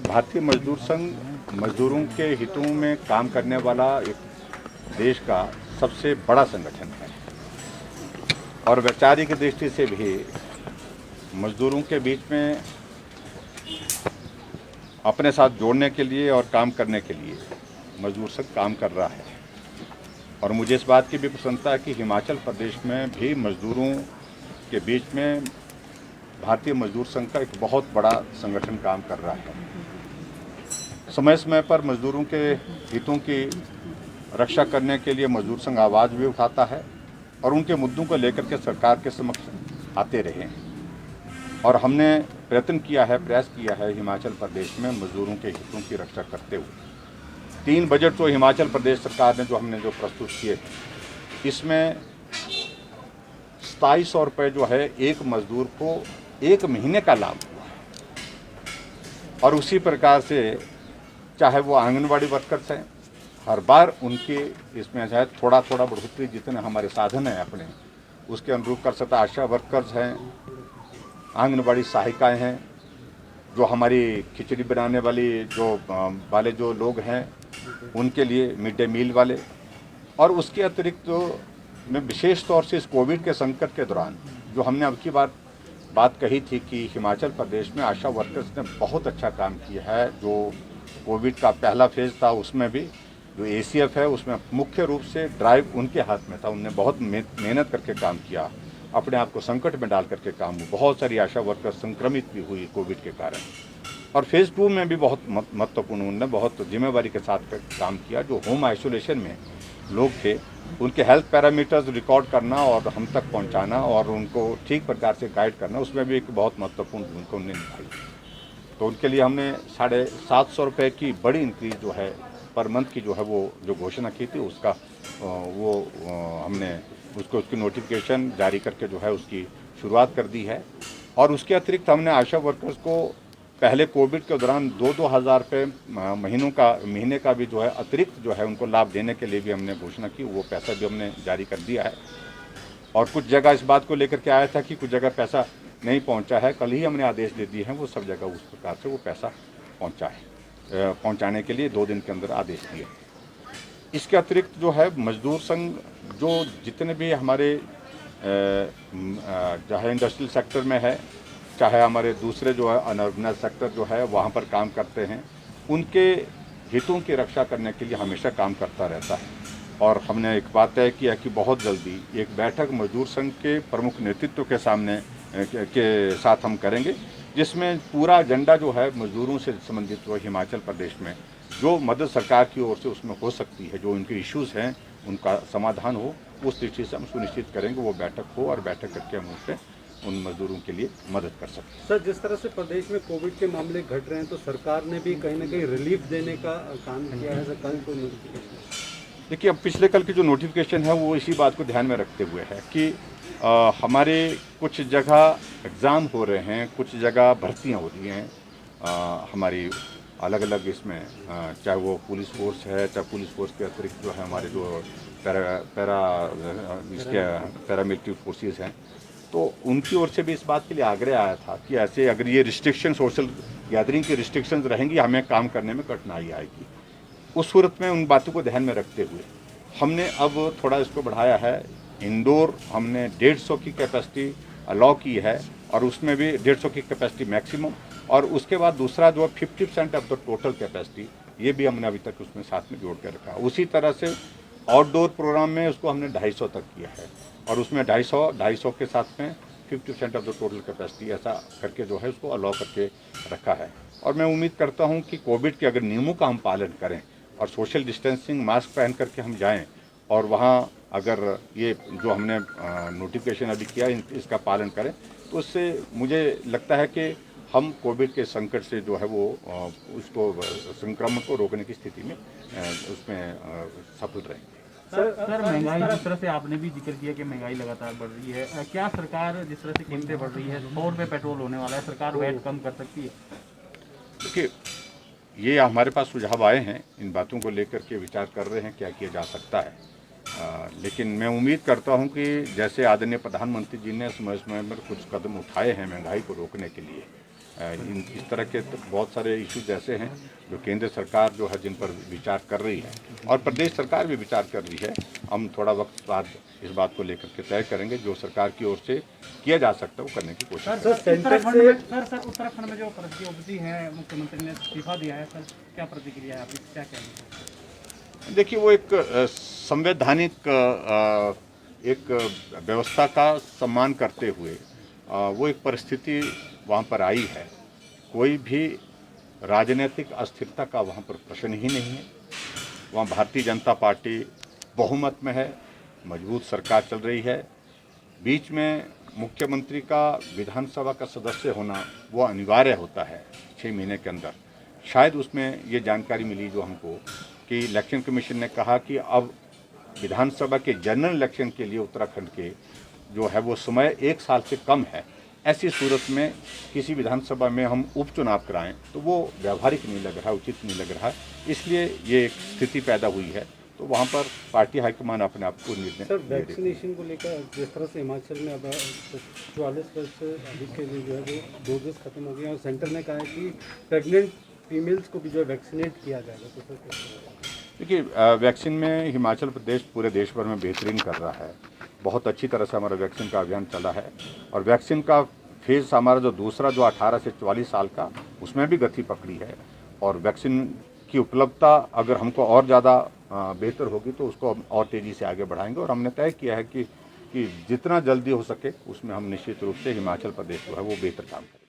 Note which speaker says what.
Speaker 1: भारतीय मजदूर संघ मजदूरों के हितों में काम करने वाला एक देश का सबसे बड़ा संगठन है और वैचारिक दृष्टि से भी मजदूरों के बीच में अपने साथ जोड़ने के लिए और काम करने के लिए मजदूर संघ काम कर रहा है। और मुझे इस बात की भी प्रसन्नता है कि हिमाचल प्रदेश में भी मजदूरों के बीच में भारतीय मजदूर संघ का एक बहुत बड़ा संगठन काम कर रहा है। समय समय पर मजदूरों के हितों की रक्षा करने के लिए मजदूर संघ आवाज़ भी उठाता है और उनके मुद्दों को लेकर के सरकार के समक्ष आते रहे हैं। और हमने प्रयास किया है हिमाचल प्रदेश में मजदूरों के हितों की रक्षा करते हुए। 3 बजट तो हिमाचल प्रदेश सरकार ने हमने प्रस्तुत किए, इसमें 2700 रुपये जो है एक मजदूर को 1 महीने का लाभ हुआ है। और उसी प्रकार से चाहे वो आंगनवाड़ी वर्कर्स हैं, हर बार उनके इसमें चाहे थोड़ा थोड़ा बढ़ोतरी जितने हमारे साधन हैं अपने उसके अनुरूप कर सकता। आशा वर्कर्स हैं, आंगनवाड़ी सहायिकाएँ हैं, जो हमारी खिचड़ी बनाने वाले जो लोग हैं उनके लिए मिड डे मील वाले। और उसके अतिरिक्त मैं विशेष तौर से इस कोविड के संकट के दौरान जो हमने अब की बात कही थी कि हिमाचल प्रदेश में आशा वर्कर्स ने बहुत अच्छा काम किया है। जो कोविड का पहला फेज़ था उसमें भी जो ACF है उसमें मुख्य रूप से ड्राइव उनके हाथ में था। उनने बहुत मेहनत करके काम किया, अपने आप को संकट में डाल करके काम हुआ। बहुत सारी आशा वर्कर्स संक्रमित भी हुई कोविड के कारण। और फेज़ 2 में भी बहुत महत्वपूर्ण उन्होंने बहुत जिम्मेवारी के साथ काम किया। जो होम आइसोलेशन में लोग थे उनके हेल्थ पैरामीटर्स रिकॉर्ड करना और हम तक पहुंचाना और उनको ठीक प्रकार से गाइड करना, उसमें भी एक बहुत महत्वपूर्ण भूमिका उन्होंने निभाई। तो उनके लिए हमने 750 रुपये की बड़ी इंक्रीज जो है पर मंथ की वो घोषणा की थी, उसका हमने उसकी नोटिफिकेशन जारी करके उसकी शुरुआत कर दी है। और उसके अतिरिक्त हमने आशा वर्कर्स को पहले कोविड के दौरान 2-2 हज़ार रुपये महीने का भी अतिरिक्त उनको लाभ देने के लिए भी हमने घोषणा की। वो पैसा भी हमने जारी कर दिया है। और कुछ जगह इस बात को लेकर के आया था कि कुछ जगह पैसा नहीं पहुंचा है, कल ही हमने आदेश दे दिए हैं वो सब जगह उस प्रकार से वो पैसा पहुंचाने के लिए 2 दिन के अंदर आदेश दिए। इसके अतिरिक्त मजदूर संघ जो जितने भी हमारे चाहे इंडस्ट्रियल सेक्टर में है, चाहे हमारे दूसरे अनऑर्गेनाइज सेक्टर वहाँ पर काम करते हैं, उनके हितों की रक्षा करने के लिए हमेशा काम करता रहता है। और हमने एक बात तय किया कि बहुत जल्दी एक बैठक मजदूर संघ के प्रमुख नेतृत्व के साथ हम करेंगे, जिसमें पूरा एजेंडा मजदूरों से संबंधित हिमाचल प्रदेश में जो मदद सरकार की ओर से उसमें हो सकती है, जो उनके इश्यूज़ हैं उनका समाधान हो, उस दृष्टि से हम सुनिश्चित करेंगे वो बैठक हो और बैठक करके हम उससे उन मजदूरों के लिए मदद कर सकते हैं।
Speaker 2: सर, जिस तरह से प्रदेश में कोविड के मामले घट रहे हैं तो सरकार ने भी कहीं ना कहीं रिलीफ देने का काम किया है। सर, कल को नोटिफिकेशन
Speaker 1: देखिए, अब पिछले कल की जो नोटिफिकेशन है वो इसी बात को ध्यान में रखते हुए है कि हमारे कुछ जगह एग्ज़ाम हो रहे हैं, कुछ जगह भर्तियाँ हो रही हैं हमारी अलग अलग इसमें, चाहे वो पुलिस फोर्स है, चाहे पुलिस फोर्स के अतिरिक्त हमारे पैरामिलिट्री फोर्सेस हैं। तो उनकी ओर से भी इस बात के लिए आग्रह आया था कि ऐसे अगर ये रिस्ट्रिक्शन सोशल गैदरिंग की रिस्ट्रिक्शंस रहेंगी हमें काम करने में कठिनाई आएगी। उस सूरत में उन बातों को ध्यान में रखते हुए हमने अब थोड़ा इसको बढ़ाया है। इंडोर हमने 150 की कैपेसिटी अलाउ की है और उसमें भी 150 की कैपेसिटी मैक्सिमम, और उसके बाद दूसरा 50% ऑफ द टोटल कैपेसिटी, ये भी हमने अभी तक उसमें साथ में जोड़ कर रखा। उसी तरह से आउटडोर प्रोग्राम में उसको हमने 250 तक किया है और उसमें 250 के साथ में 50% ऑफ द टोटल कैपेसिटी ऐसा करके उसको अलाउ करके रखा है। और मैं उम्मीद करता हूं कि कोविड के अगर नियमों का हम पालन करें और सोशल डिस्टेंसिंग मास्क पहन करके हम जाएं और वहां अगर ये जो हमने नोटिफिकेशन अभी किया इसका पालन करें, तो उससे मुझे लगता है कि हम कोविड के संकट से उसको संक्रमण को रोकने की स्थिति में उसमें सफल रहेंगे।
Speaker 3: सर, महंगाई जिस तरह से आपने भी जिक्र किया कि महंगाई लगातार बढ़ रही है, क्या सरकार जिस तरह से कीमतें बढ़ रही है, 100 रुपये पेट्रोल होने वाला है, सरकार वैट कम कर सकती है?
Speaker 1: देखिए, ये हमारे पास सुझाव आए हैं, इन बातों को लेकर के विचार कर रहे हैं क्या किया जा सकता है। लेकिन मैं उम्मीद करता हूं कि जैसे आदरणीय प्रधानमंत्री जी ने समय समय पर कुछ कदम उठाए हैं महंगाई को रोकने के लिए, इस तरह के तो बहुत सारे इश्यूज ऐसे हैं जो केंद्र सरकार जो है जिन पर विचार कर रही है और प्रदेश सरकार भी विचार कर रही है। हम थोड़ा वक्त बाद इस बात को लेकर के तय करेंगे, जो सरकार की ओर से किया जा सकता है वो करने की कोशिश करेंगे।
Speaker 3: उत्तराखंड में जो प्रतिनिधि है, मुख्यमंत्री ने इस्तीफा दिया है सर, क्या प्रतिक्रिया है आपकी, क्या कहना है?
Speaker 1: देखिए, वो एक संवैधानिक एक व्यवस्था का सम्मान करते हुए वो एक परिस्थिति वहाँ पर आई है। कोई भी राजनीतिक अस्थिरता का वहाँ पर प्रश्न ही नहीं है। वहाँ भारतीय जनता पार्टी बहुमत में है, मजबूत सरकार चल रही है। बीच में मुख्यमंत्री का विधानसभा का सदस्य होना वो अनिवार्य होता है 6 महीने के अंदर। शायद उसमें ये जानकारी मिली जो हमको कि इलेक्शन कमीशन ने कहा कि अब विधानसभा के जनरल इलेक्शन के लिए उत्तराखंड के जो है वो समय 1 साल से कम है। ऐसी सूरत में किसी विधानसभा में हम उपचुनाव कराएं तो वो व्यावहारिक नहीं लग रहा, उचित नहीं लग रहा। इसलिए ये एक स्थिति पैदा हुई है, तो वहाँ पर पार्टी हाईकमान अपने आप को निर्णय
Speaker 2: सर वैक्सीनेशन को लेकर जिस तरह से हिमाचल में अब 44 वर्ष से अधिक के लिए जो है वो डोजेस खत्म हो गए हैं और सेंटर ने कहा है कि प्रेग्नेंट फीमेल्स को भी जो है वैक्सीनेट किया जाएगा, तो सर कैसे?
Speaker 1: देखिए, वैक्सीन में हिमाचल प्रदेश पूरे देश भर में बेहतरीन कर रहा है। बहुत अच्छी तरह से हमारा वैक्सीन का अभियान चला है और वैक्सीन का फेज़ हमारा जो दूसरा जो 18 से 44 साल का, उसमें भी गति पकड़ी है। और वैक्सीन की उपलब्धता अगर हमको और ज़्यादा बेहतर होगी तो उसको हम और तेज़ी से आगे बढ़ाएंगे। और हमने तय किया है कि जितना जल्दी हो सके उसमें हम निश्चित रूप से हिमाचल प्रदेश जो है वो बेहतर काम करें।